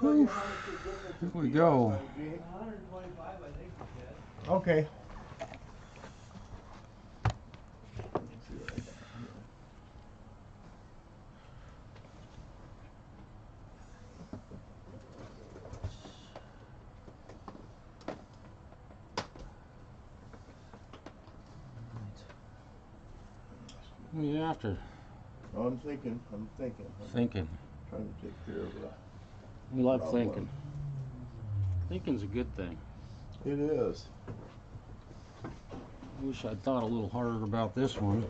Here we go. 125, I think you said. Okay. What are you after? Oh, I'm thinking. Thinking. Trying to take care of that. We love Problem. thinking. Thinking's a good thing. It is. I wish I'd thought a little harder about this one.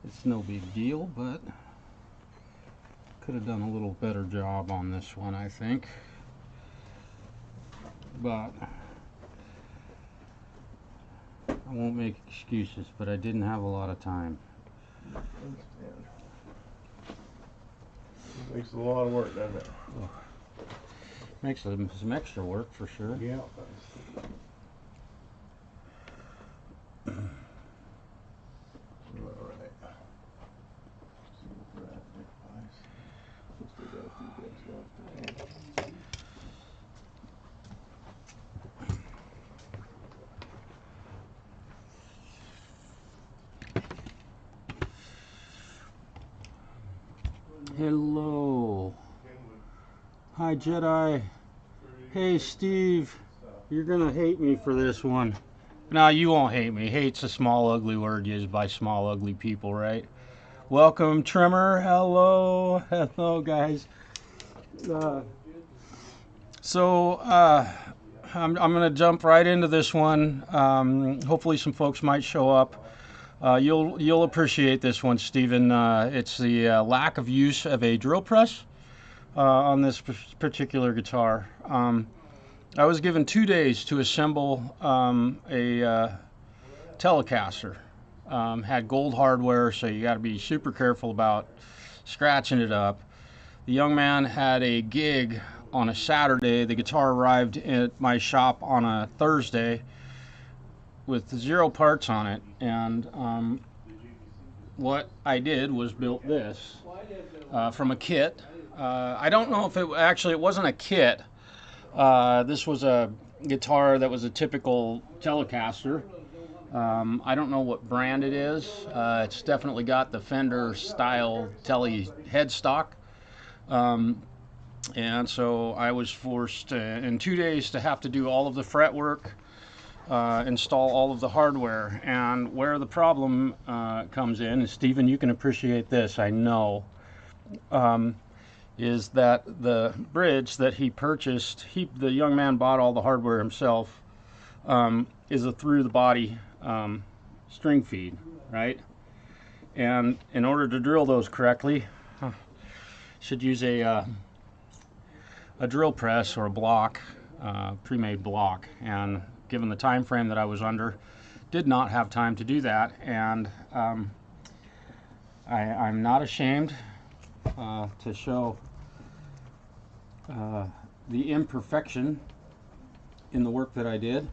It's no big deal, but could have done a little better job on this one, I think. But I won't make excuses, but I didn't have a lot of time. It makes a lot of work, doesn't it? Makes some extra work for sure. Yeah. Alright. See what we're at there, guys. Looks like I got a few bits left there. Hello. Hi, Jedi. Hey, Steve. You're gonna hate me for this one. No, you won't hate me. Hate's a small, ugly word used by small, ugly people, right? Welcome, Trimmer. Hello. Hello, guys. I'm gonna jump right into this one. Hopefully some folks might show up. You'll appreciate this one, Stephen. It's the lack of use of a drill press on this particular guitar. I was given 2 days to assemble a Telecaster. Had gold hardware, so you got to be super careful about scratching it up. The young man had a gig on a Saturday. The guitar arrived at my shop on a Thursday with 0 parts on it, and what I did was built this from a kit. I don't know if it wasn't a kit. This was a guitar that was a typical Telecaster, I don't know what brand it is. It's definitely got the Fender style Tele headstock. And so I was forced in 2 days to have to do all of the fret work, install all of the hardware. And where the problem comes in, and Stephen, you can appreciate this, I know, is that the bridge that he purchased, the young man bought all the hardware himself, is a through the body string feed, right? And in order to drill those correctly, should use a drill press or a block, pre-made block. And given the time frame that I was under, did not have time to do that. And I'm not ashamed to show the imperfection in the work that I did.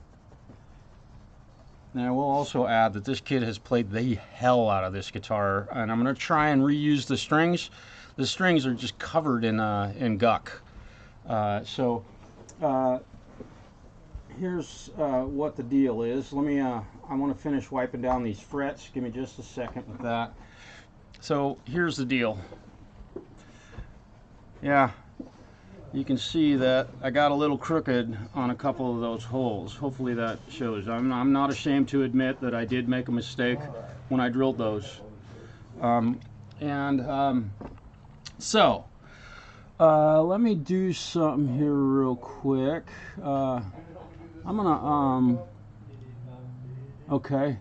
And I will also add that this kid has played the hell out of this guitar, and I'm going to try and reuse the strings. The strings are just covered in guck. Here's what the deal is. Let me. I want to finish wiping down these frets. Give me just a second with that. So here's the deal. Yeah, you can see that I got a little crooked on a couple of those holes. Hopefully that shows. I'm not ashamed to admit that I did make a mistake when I drilled those. So let me do something here real quick. I'm gonna okay.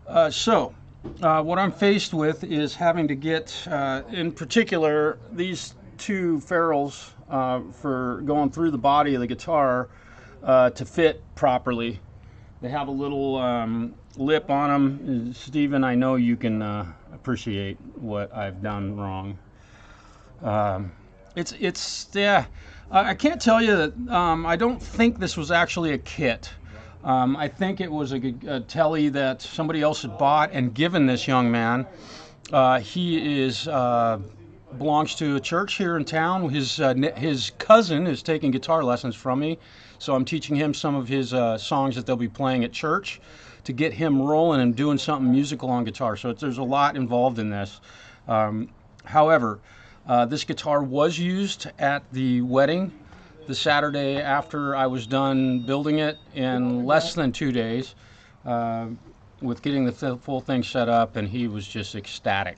What I'm faced with is having to get, in particular, these two ferrules for going through the body of the guitar to fit properly. They have a little lip on them. Stephen, I know you can appreciate what I've done wrong. Yeah. I can't tell you that I don't think this was actually a kit. I think it was a Tele that somebody else had bought and given this young man. He belongs to a church here in town. His cousin is taking guitar lessons from me, so I'm teaching him some of his songs that they'll be playing at church to get him rolling and doing something musical on guitar. So there's a lot involved in this. However, this guitar was used at the wedding the Saturday after I was done building it in less than 2 days with getting the full thing set up, and he was just ecstatic.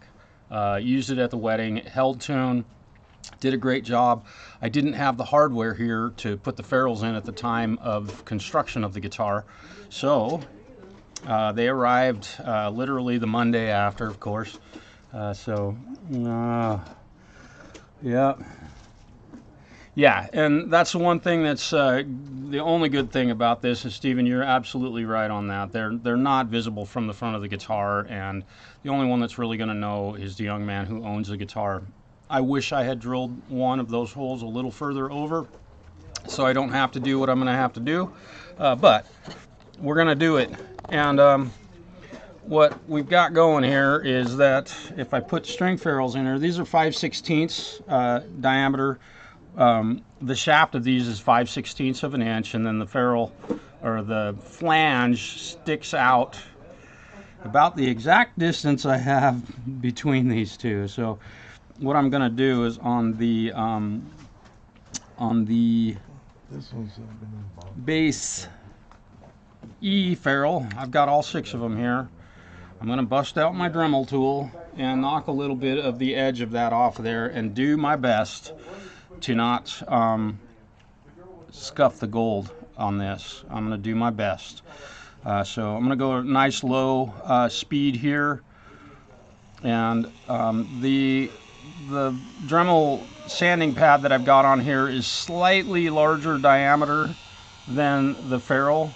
Used it at the wedding, held tune, did a great job. I didn't have the hardware here to put the ferrules in at the time of construction of the guitar, so they arrived literally the Monday after, of course. Yeah, and that's the one thing that's the only good thing about this is, Stephen, you're absolutely right on that. They're not visible from the front of the guitar, and the only one that's really going to know is the young man who owns the guitar. I wish I had drilled one of those holes a little further over so I don't have to do what I'm going to have to do, but we're going to do it. And what we've got going here is that if I put string ferrules in here, these are 5/16 diameter. The shaft of these is 5/16 of an inch, and then the ferrule or the flange sticks out about the exact distance I have between these two. So what I'm going to do is on the base E ferrule, I've got all 6 of them here. I'm going to bust out my Dremel tool and knock a little bit of the edge of that off there and do my best to not scuff the gold on this. I'm going to do my best. So I'm going to go a nice low speed here, and the Dremel sanding pad that I've got on here is slightly larger diameter than the ferrule,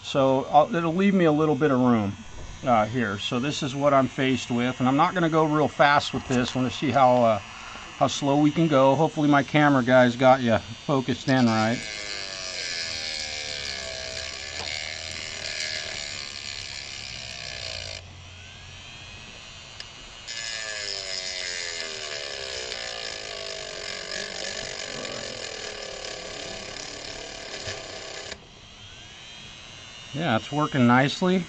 so it'll leave me a little bit of room here. So this is what I'm faced with, and I'm not going to go real fast with this. I want to see how slow we can go. Hopefully my camera guys got you focused in right. Yeah, it's working nicely.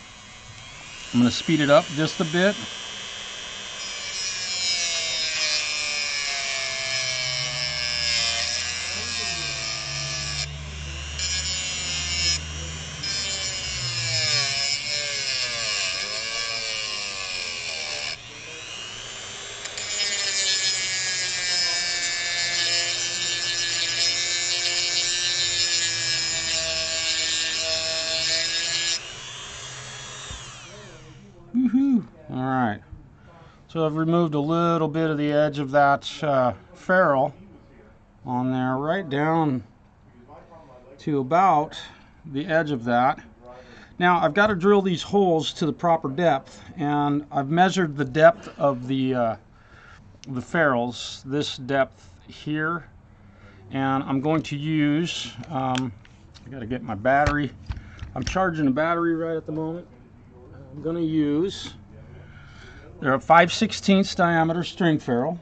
I'm going to speed it up just a bit. Woohoo! All right. So I've removed a little bit of the edge of that ferrule on there, right down to about the edge of that. Now I've got to drill these holes to the proper depth, and I've measured the depth of the ferrules, this depth here, and I'm going to use, I got to get my battery. I'm charging a battery right at the moment. I'm going to use, they're a 5/16 diameter string ferrule,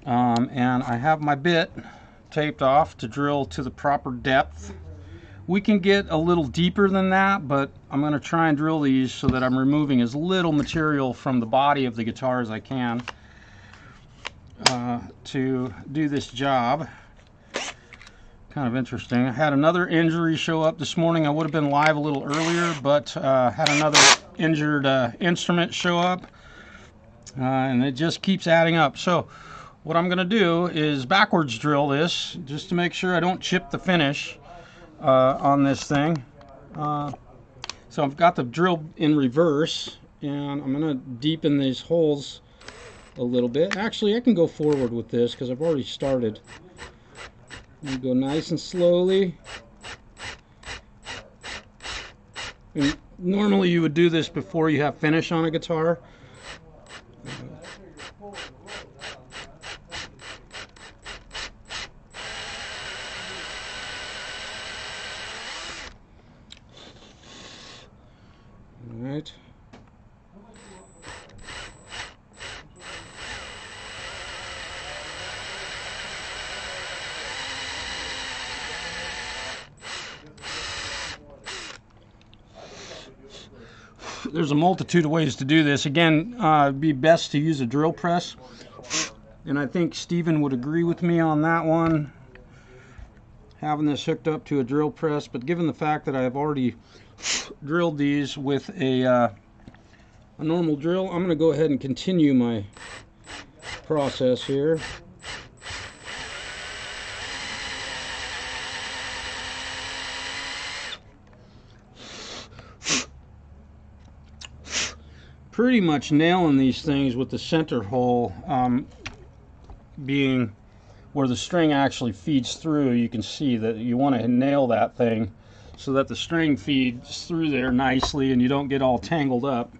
and I have my bit taped off to drill to the proper depth. We can get a little deeper than that, but I'm going to try and drill these so that I'm removing as little material from the body of the guitar as I can to do this job. Kind of interesting. I had another injury show up this morning. I would have been live a little earlier, but had another injured instrument show up, and it just keeps adding up. So what I'm going to do is backwards drill this just to make sure I don't chip the finish on this thing. So I've got the drill in reverse, and I'm going to deepen these holes a little bit. Actually, I can go forward with this because I've already started. You go nice and slowly. And normally you would do this before you have finish on a guitar. All right. There's a multitude of ways to do this. Again, it'd be best to use a drill press, and I think Stephen would agree with me on that one, having this hooked up to a drill press. But given the fact that I've already drilled these with a normal drill, I'm going to go ahead and continue my process here. Pretty much nailing these things with the center hole being where the string actually feeds through. You can see that you want to nail that thing so that the string feeds through there nicely and you don't get all tangled up.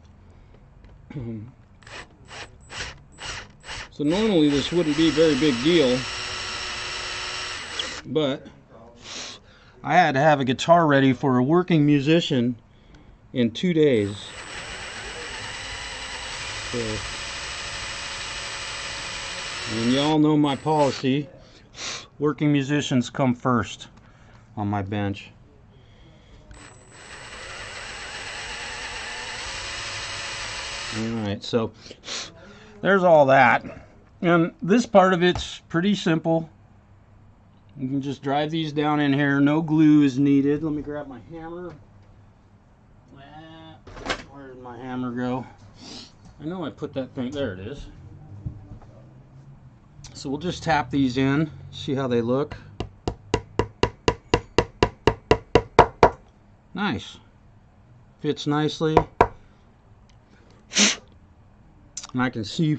So normally this wouldn't be a very big deal, but I had to have a guitar ready for a working musician in 2 days. So, and y'all know my policy, working musicians come first on my bench. Alright, so there's all that. And this part of it's pretty simple. You can just drive these down in here. No glue is needed. Let me grab my hammer. Where did my hammer go? I know I put that thing, there it is. So we'll just tap these in, see how they look. Nice. Fits nicely. And I can see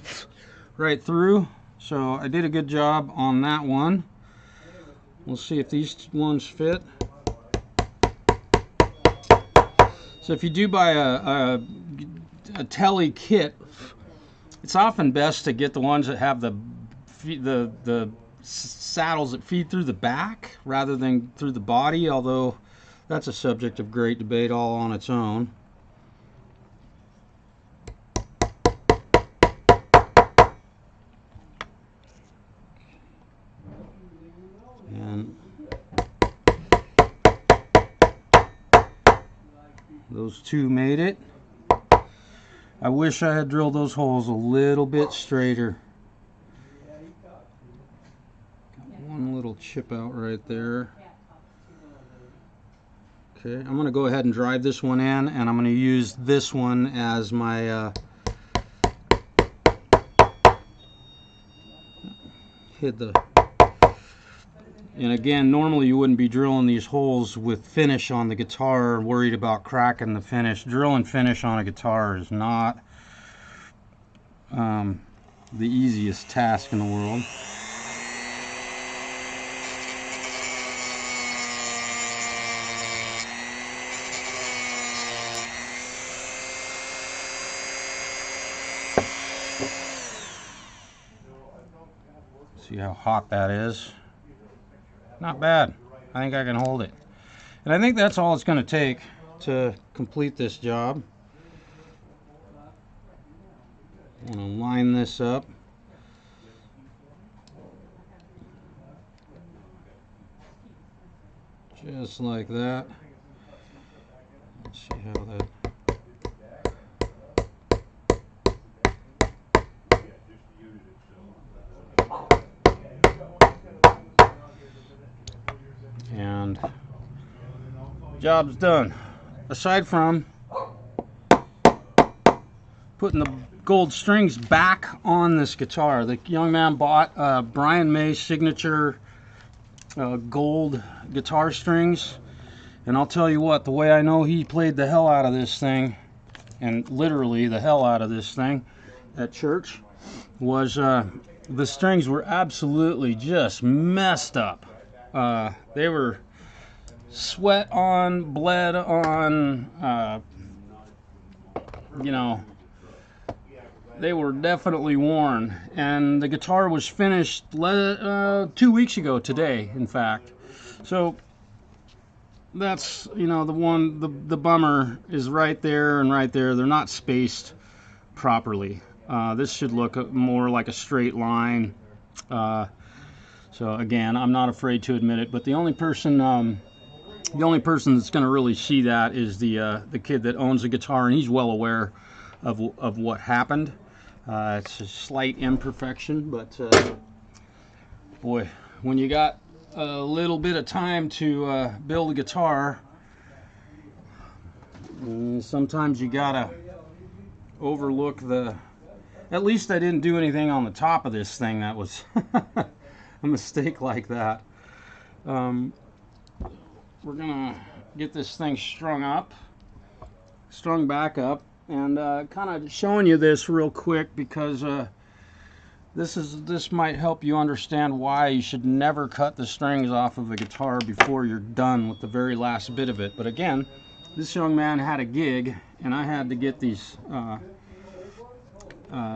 right through. So I did a good job on that one. We'll see if these ones fit. So if you do buy a Tele kit, it's often best to get the ones that have the saddles that feed through the back rather than through the body, although that's a subject of great debate all on its own. And those two made it. I wish I had drilled those holes a little bit straighter. Got one little chip out right there. Okay, I'm going to go ahead and drive this one in, and I'm going to use this one as my hit the. And again, normally you wouldn't be drilling these holes with finish on the guitar, worried about cracking the finish. Drilling finish on a guitar is not the easiest task in the world. See how hot that is? Not bad. I think I can hold it. And I think that's all it's going to take to complete this job. I'm going to line this up. Just like that. Let's see how that... And job's done. Aside from putting the gold strings back on this guitar, the young man bought Brian May signature gold guitar strings, and I'll tell you what, the way I know he played the hell out of this thing, and literally the hell out of this thing at church, was the strings were absolutely just messed up. They were sweat on, bled on, you know, they were definitely worn. And the guitar was finished 2 weeks ago today, in fact. So that's, you know, the bummer is right there and right there. They're not spaced properly. This should look more like a straight line. So again, I'm not afraid to admit it, but the only person that's going to really see that is the kid that owns the guitar, and he's well aware of what happened. It's a slight imperfection, but boy, when you got a little bit of time to build a guitar, sometimes you gotta overlook the. At least I didn't do anything on the top of this thing that was a mistake like that. We're gonna get this thing strung back up, and kind of showing you this real quick because this might help you understand why you should never cut the strings off of a guitar before you're done with the very last bit of it. But again, this young man had a gig, and I had to get these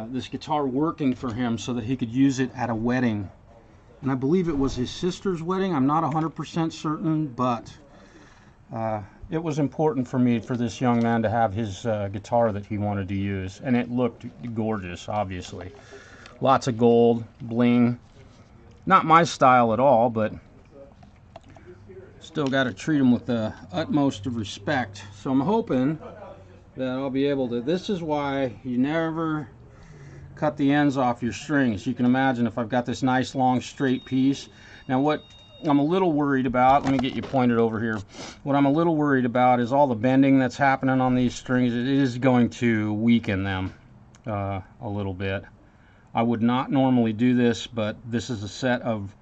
this guitar working for him so that he could use it at a wedding. And I believe it was his sister's wedding. I'm not 100% certain, but it was important for me for this young man to have his guitar that he wanted to use. And it looked gorgeous, obviously. Lots of gold, bling. Not my style at all, but still got to treat him with the utmost of respect. So I'm hoping that I'll be able to... This is why you never cut the ends off your strings. You can imagine if I've got this nice long straight piece. Now what I'm a little worried about, let me get you pointed over here. What I'm a little worried about is all the bending that's happening on these strings. It is going to weaken them a little bit. I would not normally do this, but this is a set of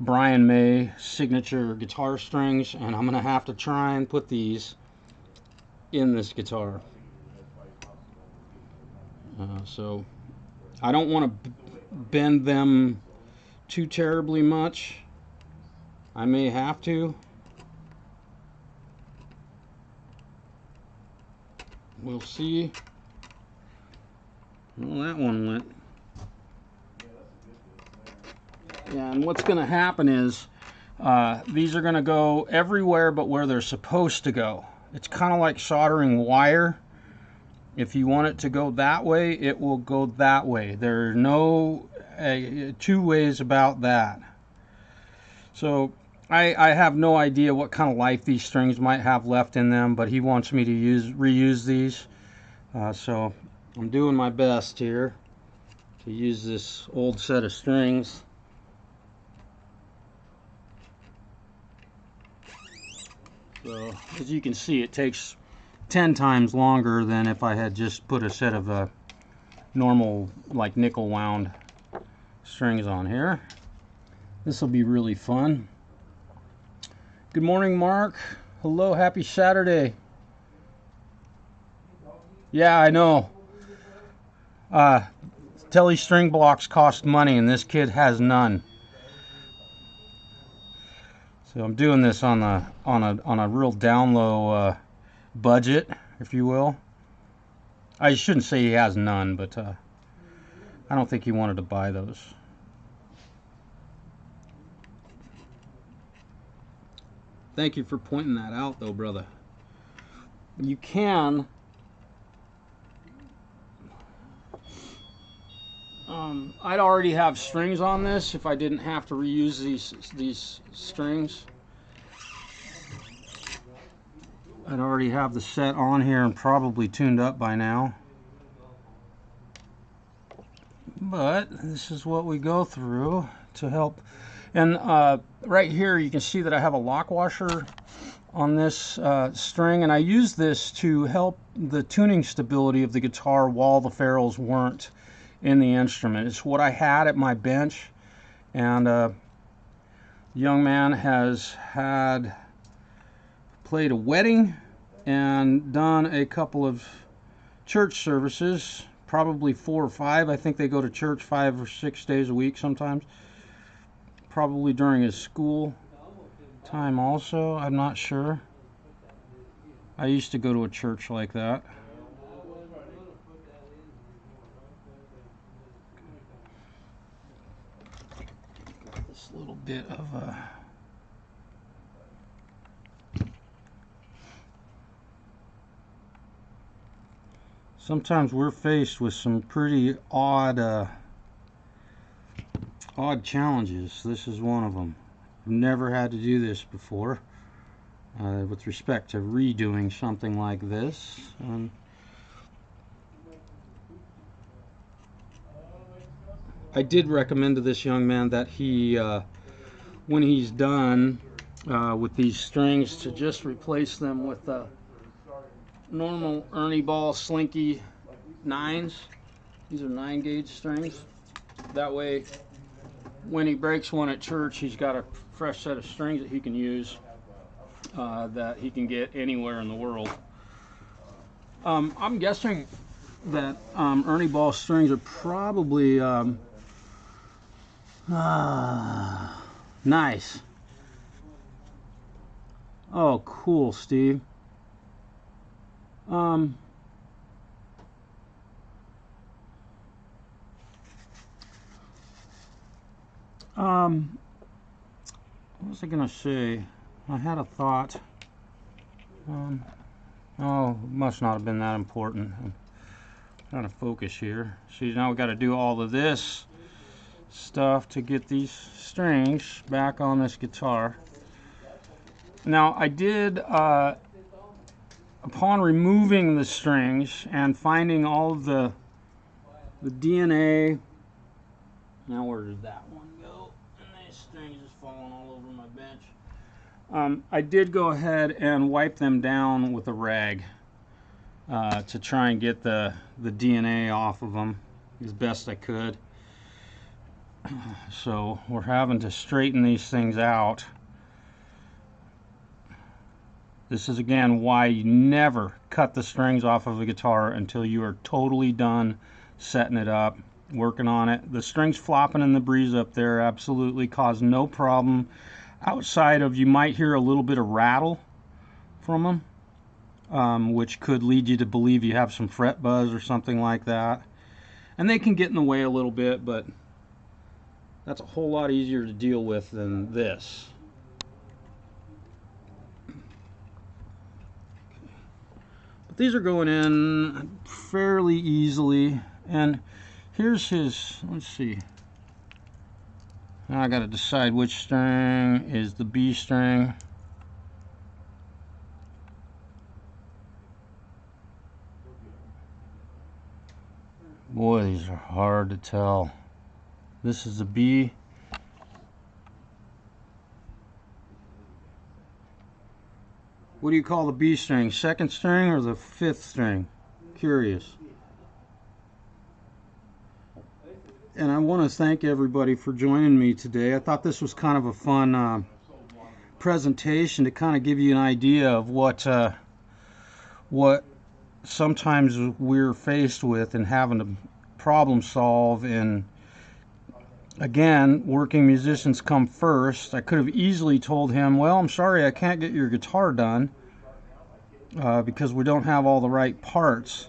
Brian May signature guitar strings, and I'm gonna have to try and put these in this guitar. So I don't want to bend them too terribly much. I may have to. We'll see. Well, that one went. Yeah, and what's going to happen is these are going to go everywhere but where they're supposed to go. It's kind of like soldering wire. If you want it to go that way, it will go that way. There are no two ways about that. So I have no idea what kind of life these strings might have left in them, but he wants me to reuse these. So I'm doing my best here to use this old set of strings. So as you can see, it takes 10 times longer than if I had just put a set of normal like nickel wound strings on here. This will be really fun. Good morning, Mark. Hello, happy Saturday. Yeah, I know. Tele string blocks cost money and this kid has none. So I'm doing this on a real down low budget, if you will. I shouldn't say he has none, but I don't think he wanted to buy those. Thank you for pointing that out, though, brother. You can I'd already have strings on this if I didn't have to reuse these strings. I'd already have the set on here and probably tuned up by now. But this is what we go through to help. And right here you can see that I have a lock washer on this string, and I use this to help the tuning stability of the guitar while the ferrules weren't in the instrument. It's what I had at my bench, and the young man has played a wedding and done a couple of church services, probably 4 or 5. I think they go to church 5 or 6 days a week sometimes, probably during his school time also. I'm not sure. I used to go to a church like that. This little bit of sometimes we're faced with some pretty odd challenges. This is one of them. I've never had to do this before with respect to redoing something like this. I did recommend to this young man that he, when he's done with these strings, to just replace them with normal Ernie Ball Slinky 9s. These are 9-gauge strings. That way, when he breaks one at church, he's got a fresh set of strings that he can use, that he can get anywhere in the world. I'm guessing that Ernie Ball strings are probably nice. Oh, cool, Steve. What was I gonna say? I had a thought. Oh, it must not have been that important. I'm trying to focus here. See, now we got to do all of this stuff to get these strings back on this guitar. Now, I did, upon removing the strings and finding all of the DNA. Now, where did that one go? And these strings just falling all over my bench. I did go ahead and wipe them down with a rag to try and get the DNA off of them as best I could. So we're having to straighten these things out. This is again why you never cut the strings off of a guitar until you are totally done setting it up, working on it. The strings flopping in the breeze up there absolutely cause no problem. Outside of, you might hear a little bit of rattle from them, which could lead you to believe you have some fret buzz or something like that. And they can get in the way a little bit, but that's a whole lot easier to deal with than this. But these are going in fairly easily. And here's his, let's see. Now I got to decide which string is the B string. these are hard to tell. This is a B. What do you call the B string? Second string or the fifth string? Curious. And I want to thank everybody for joining me today. I thought this was kind of a fun presentation to kind of give you an idea of what sometimes we're faced with and having to problem solve. And again, working musicians come first. I could have easily told him, well, I'm sorry I can't get your guitar done because we don't have all the right parts.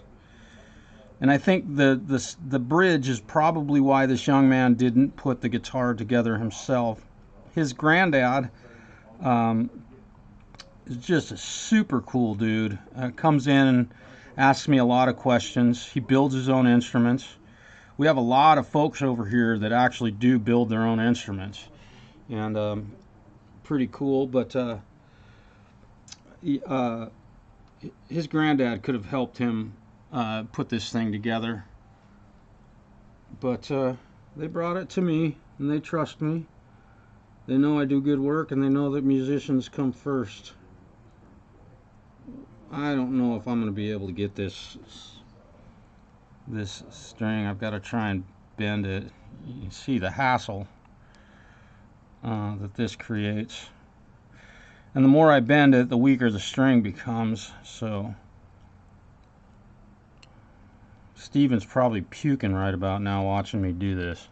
And I think the bridge is probably why this young man didn't put the guitar together himself. His granddad is just a super cool dude. Comes in and asks me a lot of questions. He builds his own instruments. We have a lot of folks over here that actually do build their own instruments, and pretty cool. But his granddad could have helped him put this thing together, but they brought it to me, and they trust me. They know I do good work, and they know that musicians come first. I don't know if I'm going to be able to get this string. I've got to try and bend it. You can see the hassle that this creates, and the more I bend it, the weaker the string becomes. So Steven's probably puking right about now watching me do this.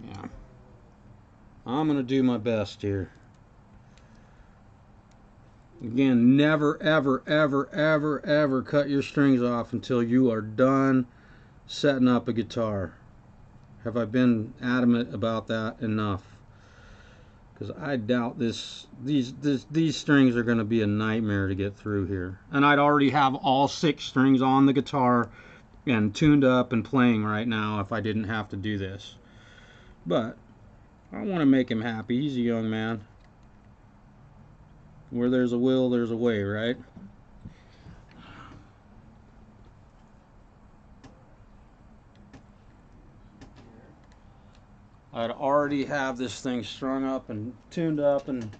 Yeah, I'm gonna do my best here. Again, never, ever, ever, ever, ever cut your strings off until you are done setting up a guitar. Have I been adamant about that enough? Because I doubt these strings are going to be a nightmare to get through here. And I'd already have all 6 strings on the guitar and tuned up and playing right now if I didn't have to do this. But I want to make him happy. He's a young man. Where there's a will, there's a way, right? I'd already have this thing strung up and tuned up and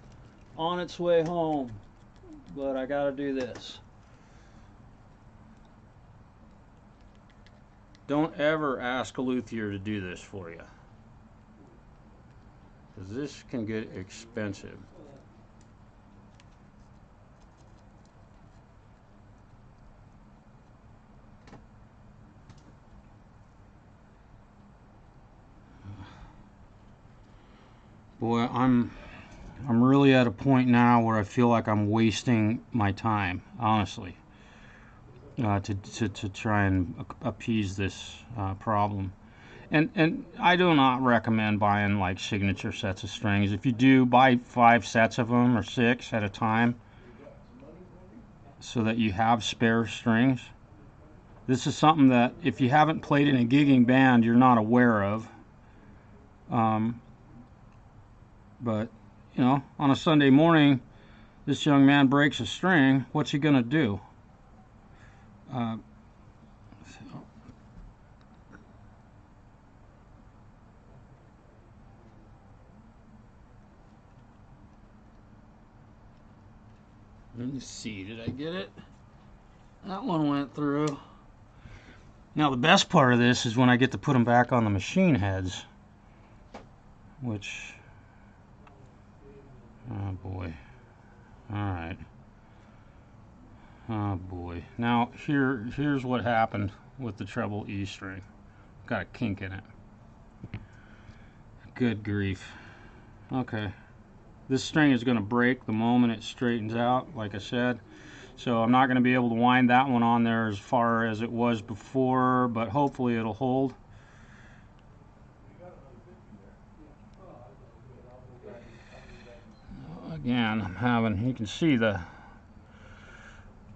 on its way home, but I gotta do this. Don't ever ask a luthier to do this for you, because this can get expensive. Boy, I'm really at a point now where I feel like I'm wasting my time, honestly, to try and appease this problem. And I do not recommend buying like signature sets of strings. If you do, buy 5 sets of them or 6 at a time so that you have spare strings. This is something that if you haven't played in a gigging band, you're not aware of. But, you know, on a Sunday morning, this young man breaks a string. What's he going to do? Let me see. Did I get it? That one went through. Now, the best part of this is when I get to put them back on the machine heads, which... oh boy. Alright. Oh boy. Now here's what happened with the treble E string. Got a kink in it. Good grief. Okay. This string is going to break the moment it straightens out, like I said. So I'm not going to be able to wind that one on there as far as it was before, but hopefully it'll hold. Again, I'm having, you can see the,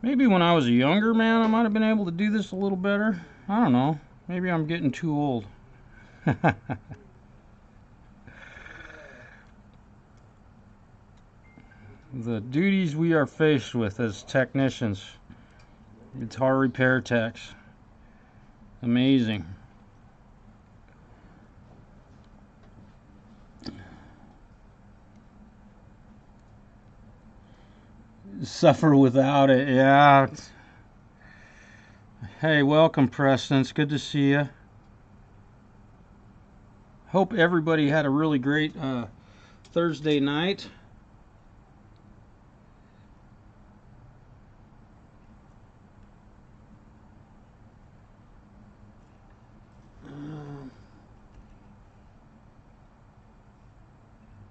maybe when I was a younger man I might have been able to do this a little better. I don't know, maybe I'm getting too old. The duties we are faced with as technicians. Guitar repair techs. Amazing. Suffer without it, yeah. Hey, welcome, Preston. It's good to see you. Hope everybody had a really great Thursday night.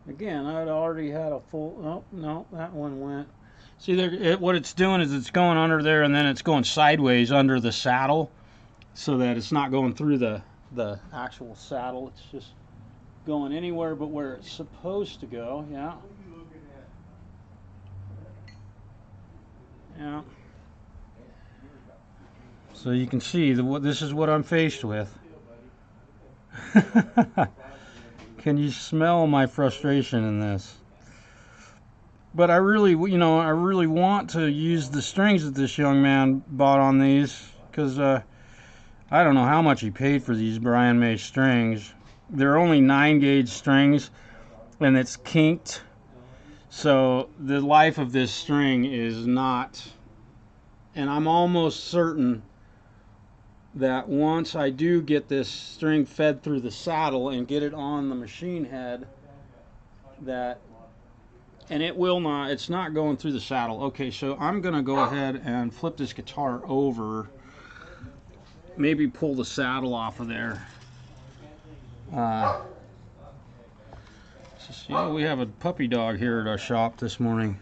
Again, I'd already had a full. Oh no, that one went. See, what it's doing is it's going under there, and then it's going sideways under the saddle, so that it's not going through the actual saddle. It's just going anywhere but where it's supposed to go. Yeah. Yeah. So you can see this is what I'm faced with. Can you smell my frustration in this? But I really want to use the strings that this young man bought on these, because I don't know how much he paid for these Brian May strings. They're only 9-gauge strings, and it's kinked. So the life of this string is not, and I'm almost certain that once I do get this string fed through the saddle and get it on the machine head, and it will not, it's not going through the saddle. Okay, so I'm gonna go ahead and flip this guitar over, maybe pull the saddle off of there. We have a puppy dog here at our shop this morning.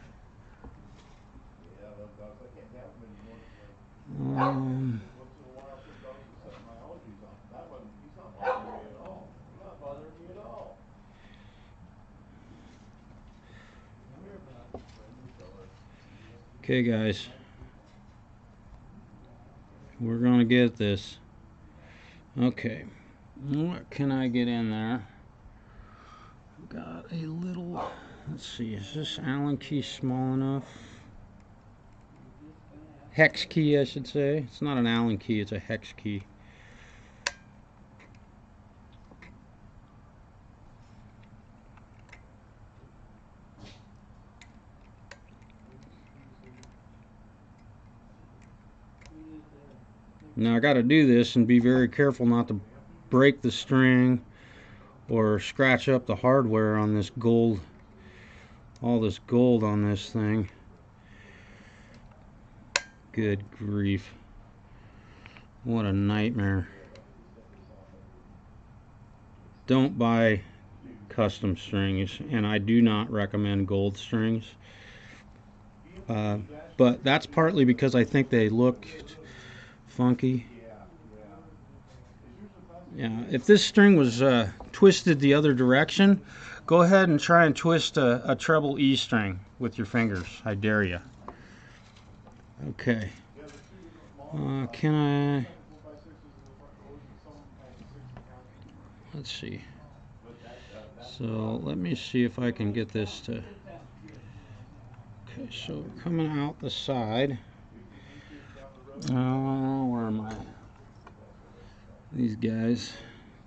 Okay, guys, we're gonna get this. Okay, what can I get in there? Got a little, let's see, is this Allen key small enough? Hex key, I should say. It's not an Allen key, it's a hex key. Now I got to do this and be very careful not to break the string or scratch up the hardware on this gold, all this gold on this thing. Good grief. What a nightmare. Don't buy custom strings, and I do not recommend gold strings. But that's partly because I think they look funky. Yeah, if this string was twisted the other direction, go ahead and try and twist a treble E string with your fingers. I dare you. Okay. Can I? Let's see. So let me see if I can get this to. Okay, so we're coming out the side. Oh, where am I? These guys.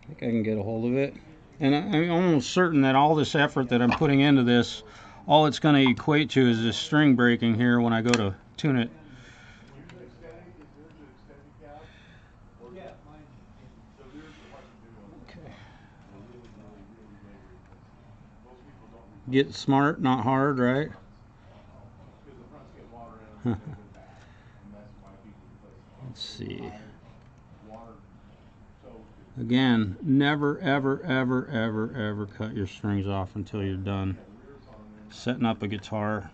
I think I can get a hold of it. And I'm almost certain that all this effort that I'm putting into this, all it's going to equate to is this string breaking here when I go to tune it. Okay. Get smart, not hard, right? Let's see. Again, never, ever, ever, ever, ever cut your strings off until you're done setting up a guitar.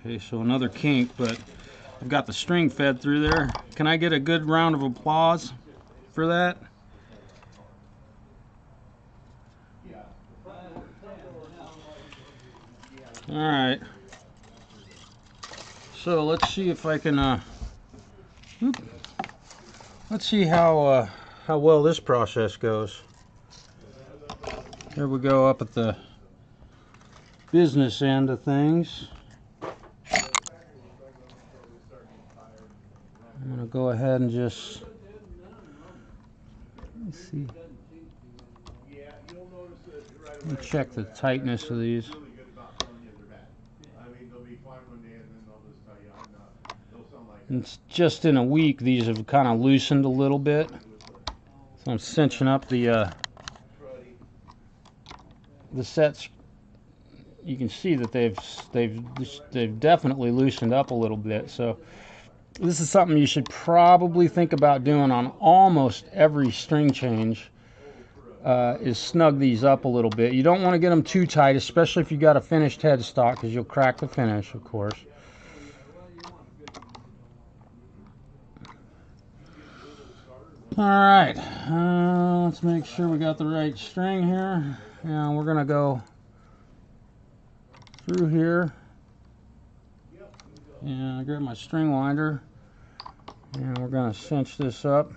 Okay, so another kink, but I've got the string fed through there. Can I get a good round of applause for that? All right. So let's see if I can. Let's see how well this process goes. Here we go up at the business end of things. I'm going to go ahead and just, let's see, let me check the tightness of these. It's just in a week these have kind of loosened a little bit, so I'm cinching up the sets. You can see that they've definitely loosened up a little bit. So this is something you should probably think about doing on almost every string change. Is snug these up a little bit. You don't want to get them too tight, especially if you got a finished headstock, because you'll crack the finish, of course. All right, let's make sure we got the right string here. And we're gonna go through here. And I grab my string winder, and we're gonna cinch this up.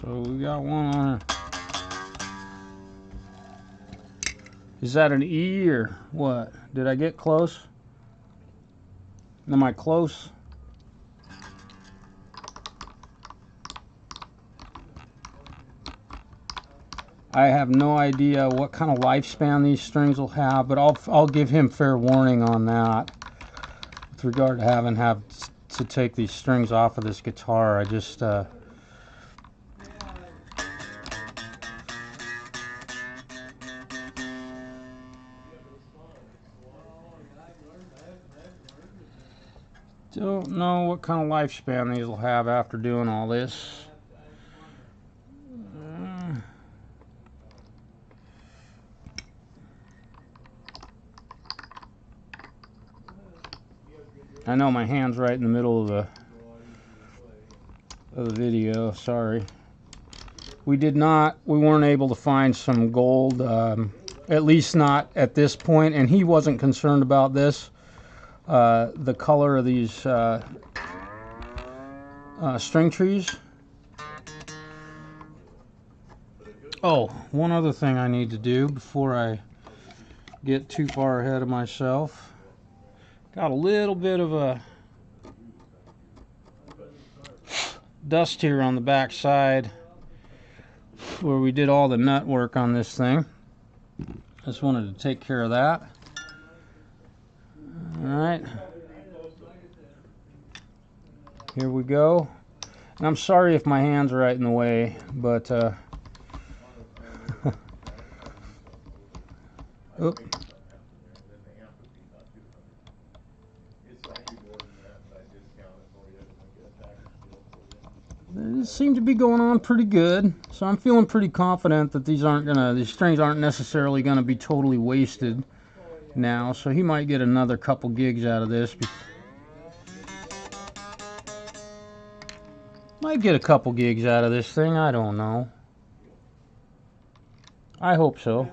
So we got one on. Is that an E or what? Did I get close? Am I close? I have no idea what kind of lifespan these strings will have, but I'll give him fair warning on that with regard to having to take these strings off of this guitar. I just don't know what kind of lifespan these will have after doing all this. I know my hand's right in the middle of the video. Sorry. We weren't able to find some gold, at least not at this point, and he wasn't concerned about this. The color of these string trees. Oh, one other thing I need to do before I get too far ahead of myself. Got a little bit of a dust here on the back side where we did all the nut work on this thing. Just wanted to take care of that. Alright, here we go. And I'm sorry if my hands are right in the way, but oop. It seemed to be going on pretty good, so I'm feeling pretty confident that these strings aren't necessarily gonna be totally wasted now, so he might get another couple gigs out of this. Might get a couple gigs out of this thing, I don't know. I hope so.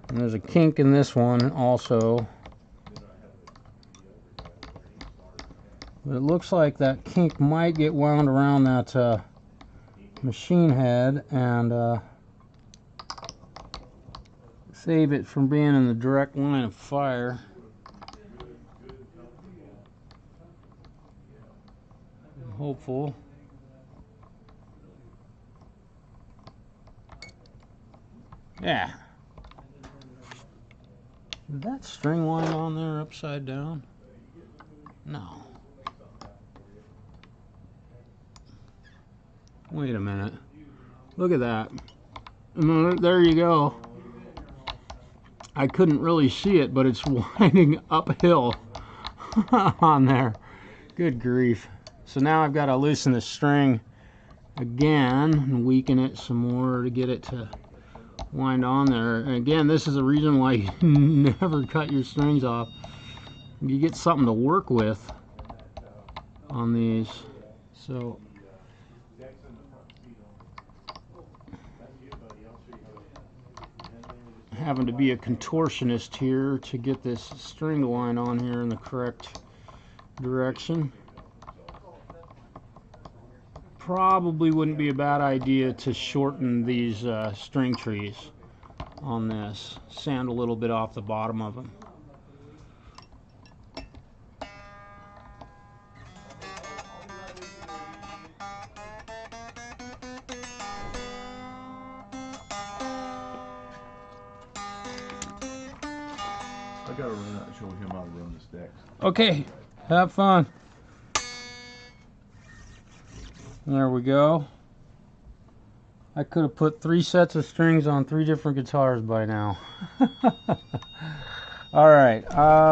And there's a kink in this one also. But it looks like that kink might get wound around that machine head and save it from being in the direct line of fire. I'm hopeful. Yeah. Is that string line on there upside down? No. Wait a minute. Look at that. And there you go. I couldn't really see it, but it's winding uphill on there. Good grief. So now I've got to loosen the string again and weaken it some more to get it to wind on there. And again, this is the reason why you never cut your strings off. You get something to work with on these. So having to be a contortionist here to get this string line on here in the correct direction. Probably wouldn't be a bad idea to shorten these string trees on this. Sand a little bit off the bottom of them. I gotta run out and show him how to run the stacks. Okay, have fun. There we go. I could have put 3 sets of strings on 3 different guitars by now. All right,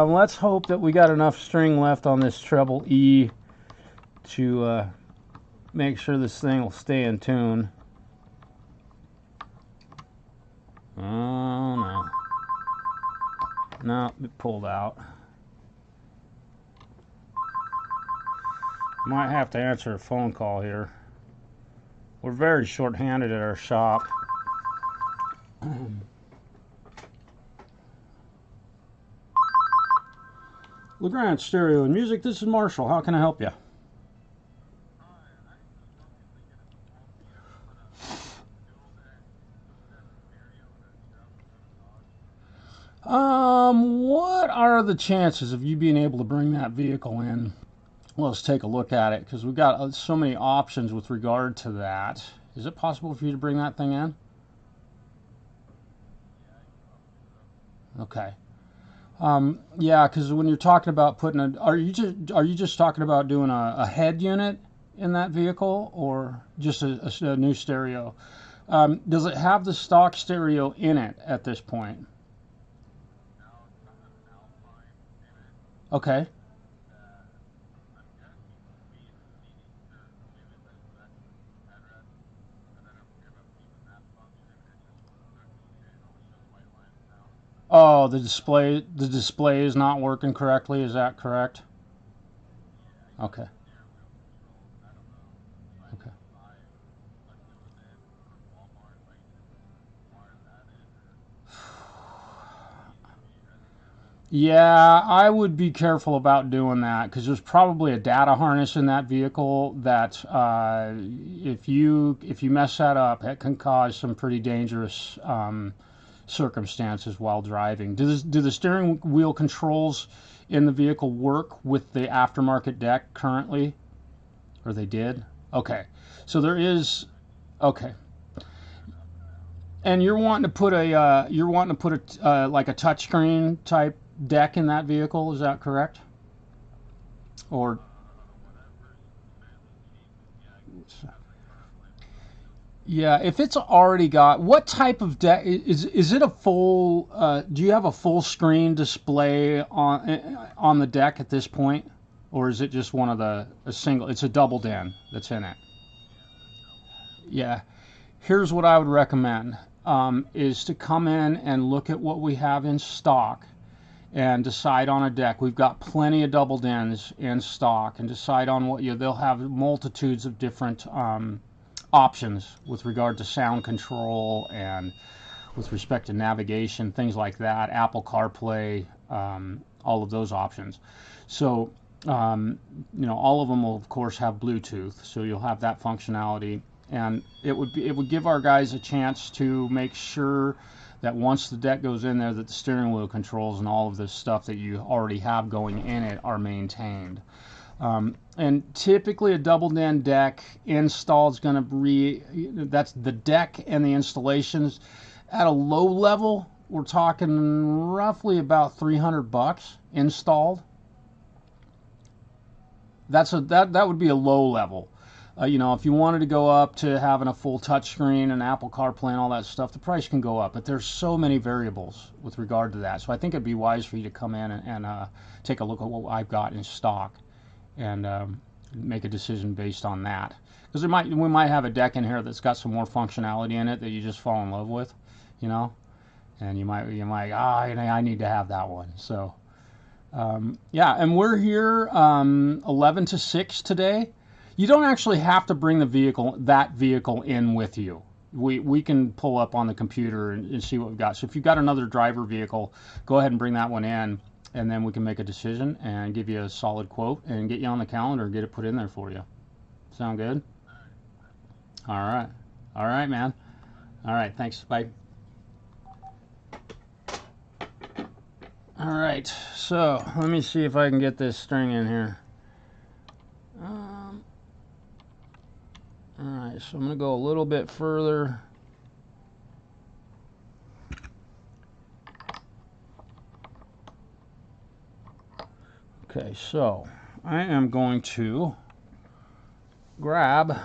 let's hope that we got enough string left on this treble E to make sure this thing will stay in tune. Oh no. No, it pulled out. Might have to answer a phone call here. We're very short-handed at our shop. LeGrand Stereo and Music, this is Marshall. How can I help you? What are the chances of you being able to bring that vehicle in? Let's take a look at it, because we've got so many options with regard to that. Is it possible for you to bring that thing in? Okay. Yeah, because when you're talking about putting a, are you just talking about doing a head unit in that vehicle, or just a new stereo? Does it have the stock stereo in it at this point? Okay. Oh, the display is not working correctly. Is that correct? Okay. Okay. Yeah, I would be careful about doing that, because there's probably a data harness in that vehicle that if you mess that up, it can cause some pretty dangerous circumstances while driving. Do the steering wheel controls in the vehicle work with the aftermarket deck currently, or they did? Okay, so there is. Okay. And you're wanting to put a like a touchscreen type deck in that vehicle, is that correct? Or yeah, if it's already got, what type of deck is it? A full do you have a full screen display on the deck at this point, or is it just one of a single? It's a double den that's in it. Yeah, here's what I would recommend, is to come in and look at what we have in stock and decide on a deck. We've got plenty of double dens in stock, and decide on what they'll have multitudes of different options with regard to sound control and with respect to navigation, things like that, Apple CarPlay, all of those options. So all of them will of course have Bluetooth, so you'll have that functionality. And it would give our guys a chance to make sure that once the deck goes in there, that the steering wheel controls and all of this stuff that you already have going in it are maintained. And typically a double den deck install is going to be, that's the deck and the installations. At a low level, we're talking roughly about $300 installed. That would be a low level. If you wanted to go up to having a full touchscreen and Apple CarPlay and all that stuff, the price can go up. But there's so many variables with regard to that. So I think it'd be wise for you to come in and take a look at what I've got in stock and make a decision based on that. Because we might have a deck in here that's got some more functionality in it that you just fall in love with, and you might I need to have that one. So yeah, and we're here 11 to 6 today. You don't actually have to bring that vehicle in with you. we can pull up on the computer and see what we've got. So if you've got another driver vehicle, go ahead and bring that one in, and then we can make a decision and give you a solid quote and get you on the calendar and get it put in there for you. Sound good? All right. All right, man. All right, thanks. Bye. All right, so let me see if I can get this string in here. All right, so I'm going to go a little bit further. Okay, so I am going to grab a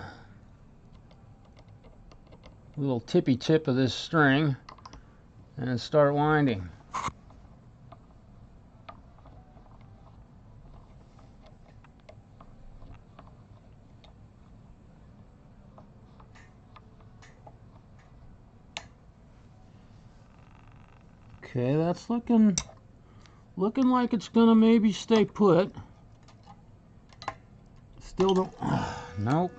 little tippy tip of this string and start winding. Okay, that's looking like it's gonna maybe stay put. Still don't. Nope.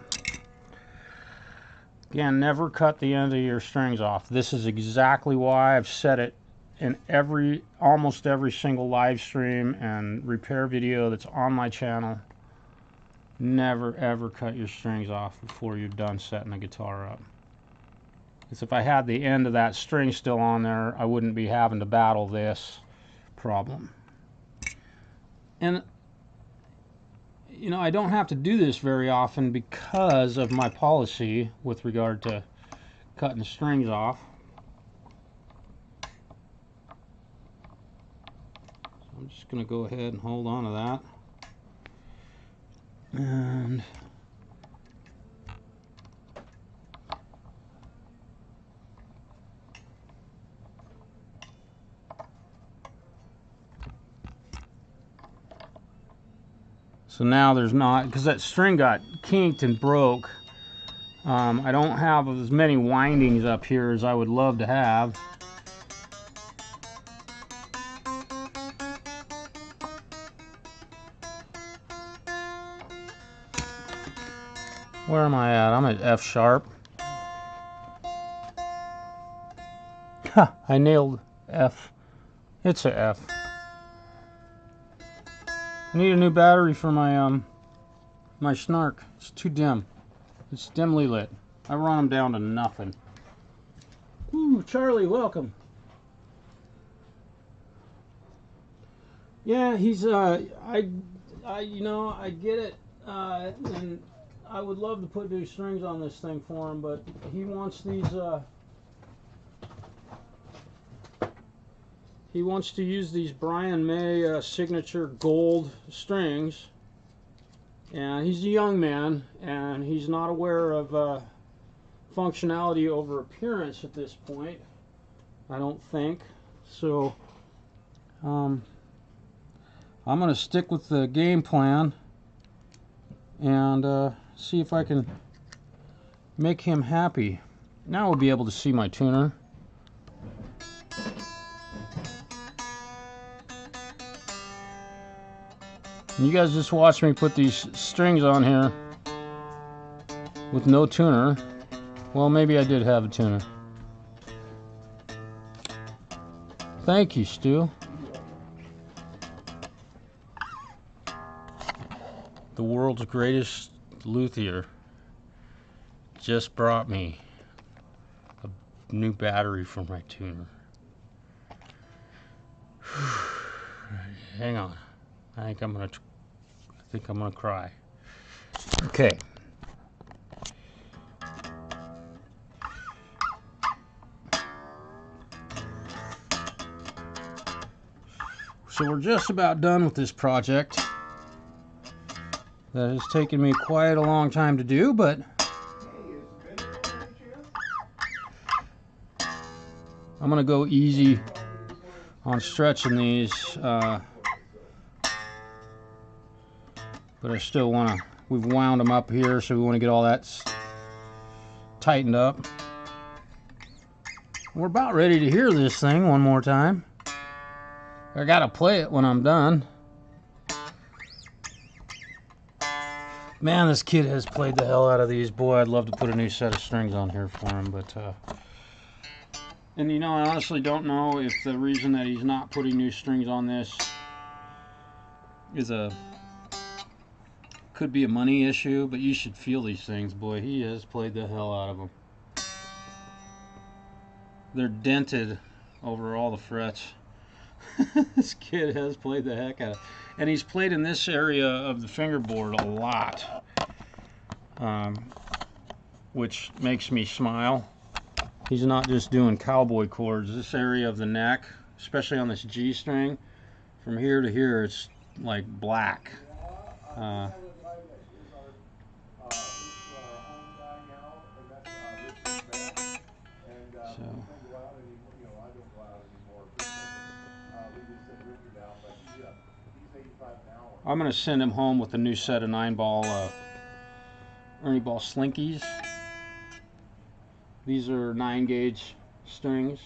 Again, never cut the end of your strings off. This is exactly why I've said it in almost every single live stream and repair video that's on my channel. Never ever cut your strings off before you're done setting the guitar up. Because if I had the end of that string still on there, I wouldn't be having to battle this problem. And, you know, I don't have to do this very often because of my policy with regard to cutting the strings off. So I'm just going to go ahead and hold on to that. And so now there's not, because that string got kinked and broke, I don't have as many windings up here as I would love to have. Where am I at? I'm at F sharp. Ha! I nailed F. It's a F. I need a new battery for my my snark. It's too dim. It's dimly lit. I run them down to nothing. Ooh, Charlie, welcome. Yeah, he's I you know, I get it, and I would love to put new strings on this thing for him, but he wants these he wants to use these Brian May signature gold strings, and he's a young man and he's not aware of functionality over appearance at this point, I don't think. So I'm gonna stick with the game plan and see if I can make him happy. Now we'll be able to see my tuner. And you guys just watch me put these strings on here with no tuner. Well, maybe I did have a tuner. Thank you, Stu. The world's greatest luthier just brought me a new battery for my tuner. Hang on. I think I'm gonna cry. Okay. So we're just about done with this project. That has taken me quite a long time to do, but I'm gonna go easy on stretching these, but I still want to, we've wound them up here, so we want to get all that tightened up. We're about ready to hear this thing one more time. I gotta play it when I'm done. Man, this kid has played the hell out of these. Boy, I'd love to put a new set of strings on here for him, but and you know, I honestly don't know if the reason that he's not putting new strings on this is could be a money issue, but you should feel these things. Boy, he has played the hell out of them. They're dented over all the frets. This kid has played the heck out of it. And he's played in this area of the fingerboard a lot, which makes me smile. He's not just doing cowboy chords. This area of the neck, especially on this G string, from here to here, it's like black. I'm going to send him home with a new set of 9-ball Ernie ball slinkies. These are 9-gauge strings.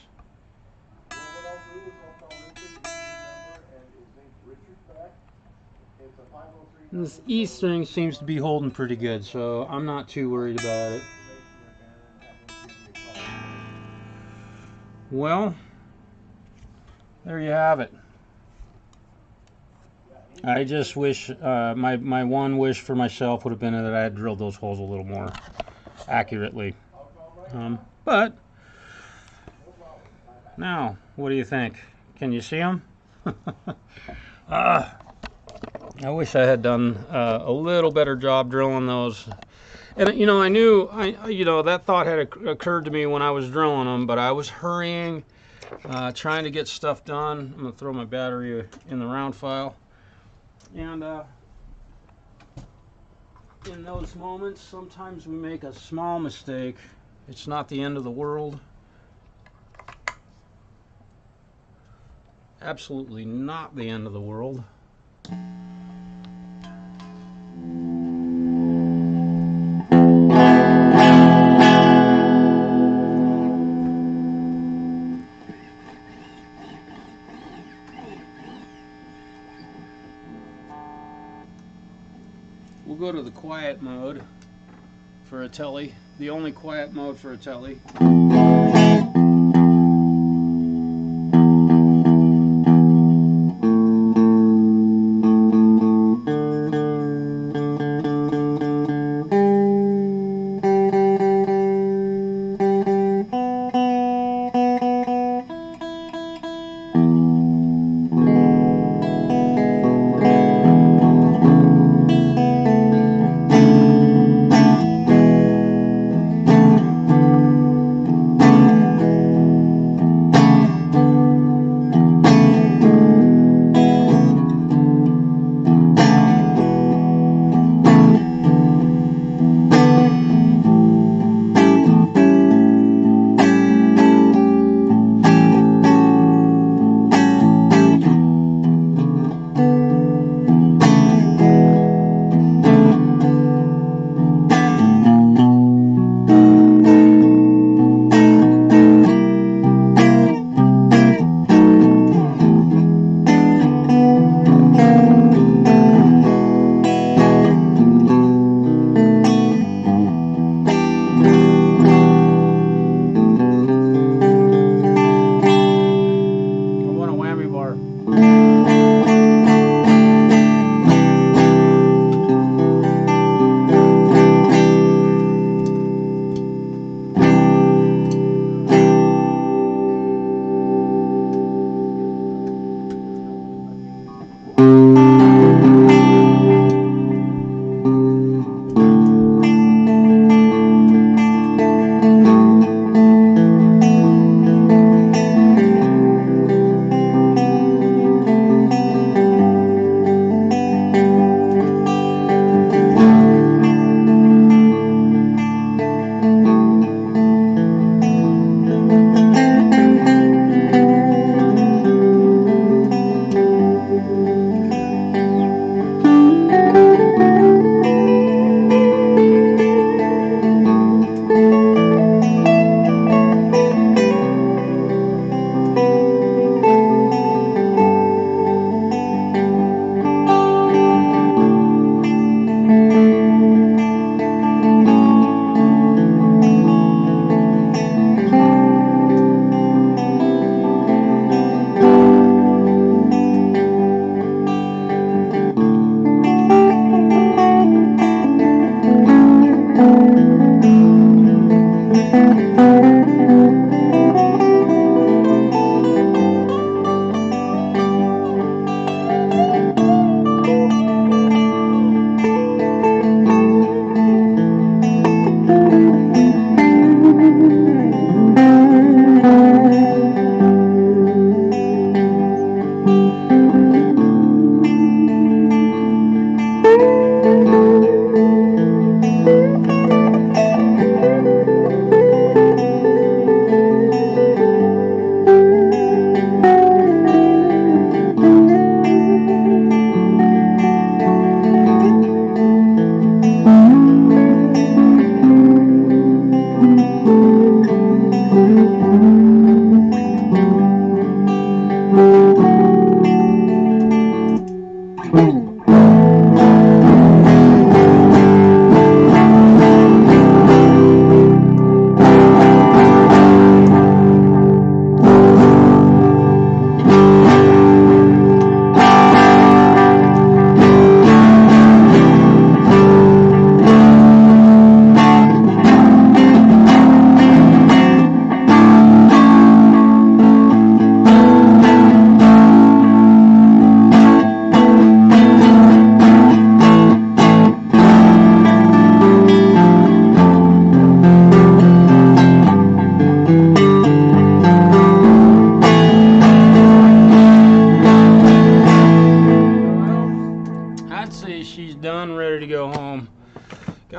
And this E string seems to be holding pretty good, so I'm not too worried about it. Well, there you have it. I just wish, my one wish for myself would have been that I had drilled those holes a little more accurately. But, now, what do you think? Can you see them? I wish I had done a little better job drilling those. And, you know, I knew, you know, that thought had occurred to me when I was drilling them, but I was hurrying, trying to get stuff done. I'm going to throw my battery in the round file. And in those moments, sometimes we make a small mistake. It's not the end of the world. Absolutely not the end of the world. We'll go to the quiet mode for a Tele, the only quiet mode for a Tele.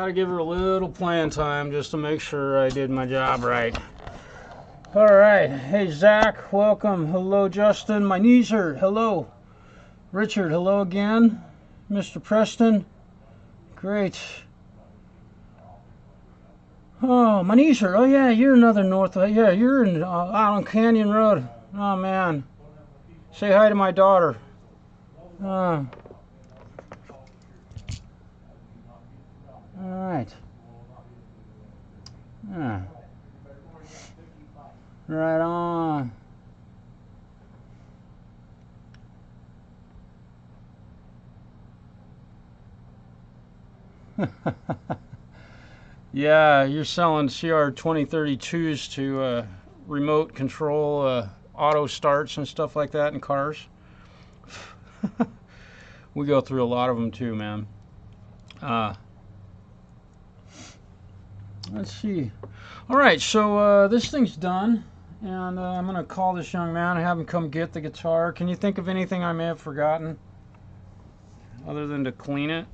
Gotta give her a little playing time just to make sure I did my job right. All right. Hey, Zach, welcome. Hello, Justin. My knees hurt. Hello. Richard, hello again. Mr. Preston. Great. Oh, my knees hurt. Oh, yeah, you're another north. Yeah, you're in, out on Canyon Road. Oh, man. Say hi to my daughter. All right. Yeah. Right on. Yeah, you're selling CR2032s to remote control auto starts and stuff like that in cars. We go through a lot of them too, man. Let's see. All right, so this thing's done, and I'm going to call this young man and have him come get the guitar. Can you think of anything I may have forgotten other than to clean it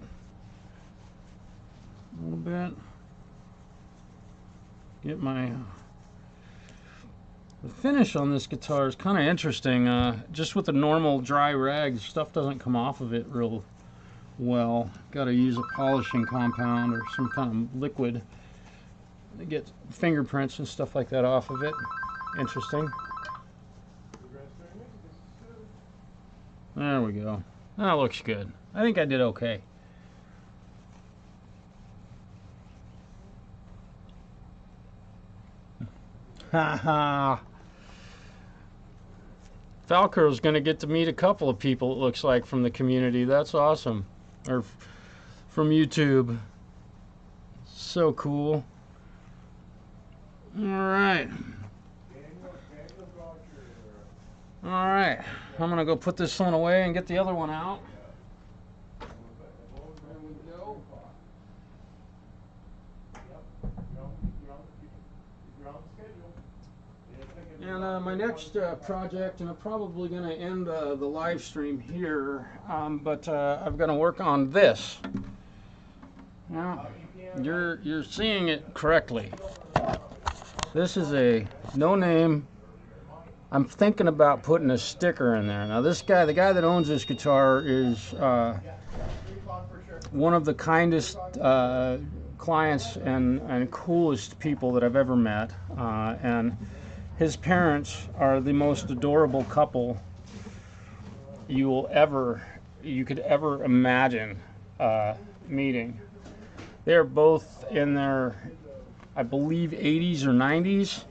a little bit? Get my... The finish on this guitar is kind of interesting. Just with a normal dry rag, stuff doesn't come off of it real well. Got to use a polishing compound or some kind of liquid to get fingerprints and stuff like that off of it. Interesting. There we go. That looks good. I think I did okay. Haha. Falco's going to get to meet a couple of people, it looks like, from the community. That's awesome. Or from YouTube. So cool. All right. All right. I'm going to go put this one away and get the other one out. There we go. And my next project, and I'm probably going to end the live stream here, but I'm going to work on this. Now, you're seeing it correctly. This is a no-name. I'm thinking about putting a sticker in there. Now, this guy, the guy that owns this guitar, is one of the kindest clients and coolest people that I've ever met, and his parents are the most adorable couple you could ever imagine meeting. They're both in their, I believe, 80s or 90s,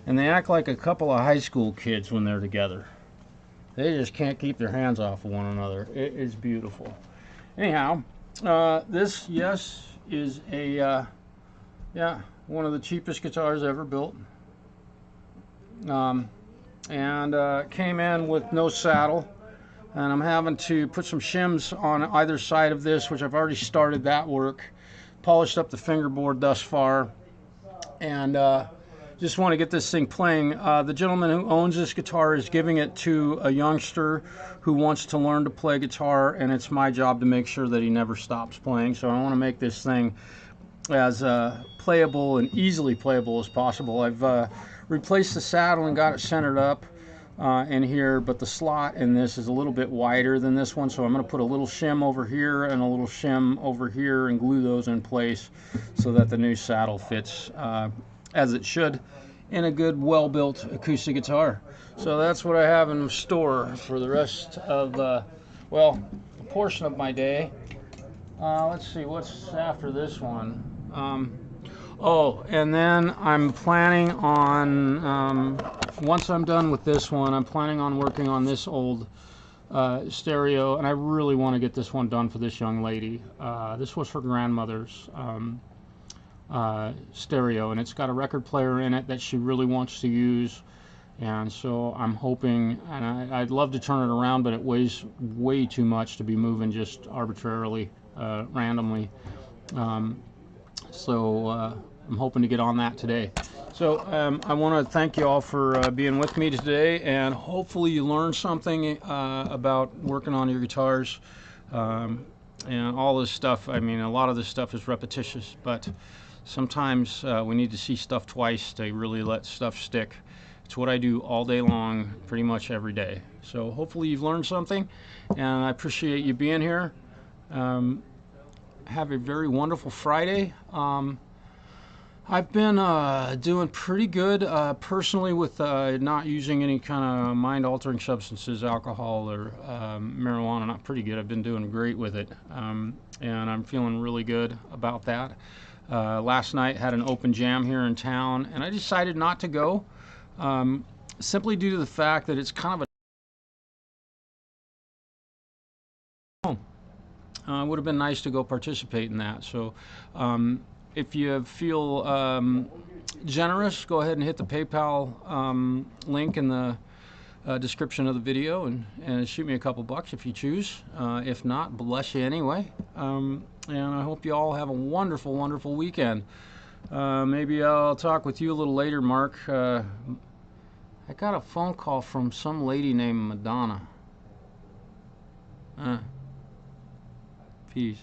and they act like a couple of high school kids when they're together. They just can't keep their hands off of one another. It is beautiful. Anyhow, this, yes, is a one of the cheapest guitars ever built. Came in with no saddle, and I'm having to put some shims on either side of this, which I've already started that work. Polished up the fingerboard thus far, and just want to get this thing playing. The gentleman who owns this guitar is giving it to a youngster who wants to learn to play guitar, and it's my job to make sure that he never stops playing. So I want to make this thing as playable and easily playable as possible. I've replaced the saddle and got it centered up in here, but the slot in this is a little bit wider than this one, so I'm going to put a little shim over here and a little shim over here and glue those in place so that the new saddle fits as it should in a good, well-built acoustic guitar. So that's what I have in store for the rest of, well, a portion of my day. Let's see, what's after this one? Oh, and then I'm planning on, once I'm done with this one, I'm planning on working on this old stereo, and I really want to get this one done for this young lady. This was her grandmother's stereo, and it's got a record player in it that she really wants to use, and so I'm hoping, and I'd love to turn it around, but it weighs way too much to be moving just arbitrarily, randomly. I'm hoping to get on that today. So I want to thank you all for being with me today, and hopefully you learned something about working on your guitars. and all this stuff. I mean, a lot of this stuff is repetitious, but sometimes we need to see stuff twice to really let stuff stick. It's what I do all day long, pretty much every day. So hopefully you've learned something, and I appreciate you being here. Have a very wonderful Friday. I've been doing pretty good personally with not using any kind of mind-altering substances, alcohol or marijuana. Not pretty good. I've been doing great with it, and I'm feeling really good about that. Last night had an open jam here in town, and I decided not to go, simply due to the fact that it's kind of a it would have been nice to go participate in that. So if you feel generous, go ahead and hit the PayPal link in the description of the video and shoot me a couple bucks if you choose. If not, bless you anyway. And I hope you all have a wonderful, wonderful weekend. Maybe I'll talk with you a little later, Mark. I got a phone call from some lady named Madonna. Peace.